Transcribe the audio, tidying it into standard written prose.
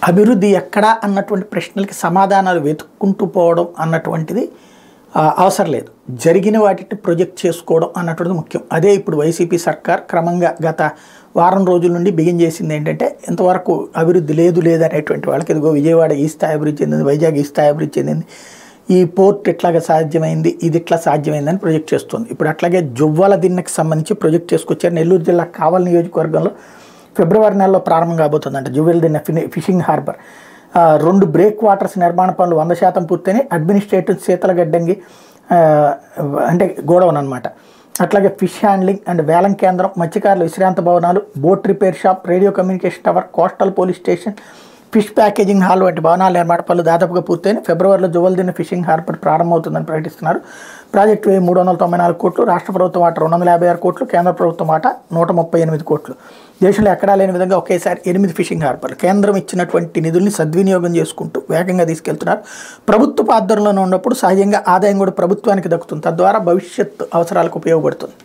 అభివృద్ధి ఎక్కడా అన్నటువంటి ప్రశ్నలకి సమాధానాలు వెతుక్కుంటూ పోవడం అన్నటువంటిది అవసరం లేదు. జరిగిన వాటిని ప్రొజెక్ట్ చేసుకోవడం అన్నటువంటిది ముఖ్యం. అదే ఇప్పుడు వైసీపీ సర్కార్ క్రమంగా గత వారం రోజుల నుండి బిగిన్ చేసింది ఏంటంటే, ఇంతవరకు అభివృద్ధి లేదనేటువంటి వాళ్ళకి ఇదిగో విజయవాడ ఈ స్థాయి అభివృద్ధి చెందింది, వైజాగ్ ఈ స్థాయి అభివృద్ధి చెందింది, ఈ పోర్ట్ ఇట్లాగా సాధ్యమైంది, ఇది ఇట్లా సాధ్యమైందని ప్రొజెక్ట్ చేస్తుంది. ఇప్పుడు అట్లాగే జువ్వల దిన్నకి సంబంధించి ప్రొజెక్ట్ చేసుకొచ్చారు. నెల్లూరు జిల్లా కావలి నియోజకవర్గంలో ఫిబ్రవరి నెలలో ప్రారంభం కాబోతుందంట జువ్వల దిన్న ఫిషింగ్ హార్బర్. 2 బ్రేక్ వాటర్స్ నిర్మాణ పనులు 100% పూర్తయినాయి. అడ్మినిస్ట్రేటివ్ శీతలగడ్డంగి అంటే గోడౌన్ అనమాట. అట్లాగే ఫిష్ హ్యాండ్లింగ్ అండ్ వేలం కేంద్రం, మత్స్యకారుల విశ్రాంత భవనాలు, boat repair shop, radio communication tower, coastal police station, fish packaging hall వంటి భవనాల నిర్మాణ పనులు దాదాపుగా పూర్తయిన ఫిబ్రవరిలో జువ్వలదిన్న ఫిషింగ్ హార్బర్ ప్రారంభమవుతుందని ప్రకటిస్తున్నారు. ప్రాజెక్టు వ్యయం 394 కోట్లు, రాష్ట్ర ప్రభుత్వం వాటా 256 కోట్లు, కేంద్ర ప్రభుత్వం వాటా 138 కోట్లు. దేశంలో ఎక్కడా లేని విధంగా ఒకేసారి 8 ఫిషింగ్ హార్బర్లు కేంద్రం ఇచ్చినటువంటి నిధుల్ని సద్వినియోగం చేసుకుంటూ వేగంగా తీసుకెళ్తున్నారు. ప్రభుత్వ ఆధ్వర్యంలో ఉన్నప్పుడు సహజంగా ఆదాయం కూడా ప్రభుత్వానికి దక్కుతుంది. తద్వారా భవిష్యత్ అవసరాలకు ఉపయోగపడుతుంది.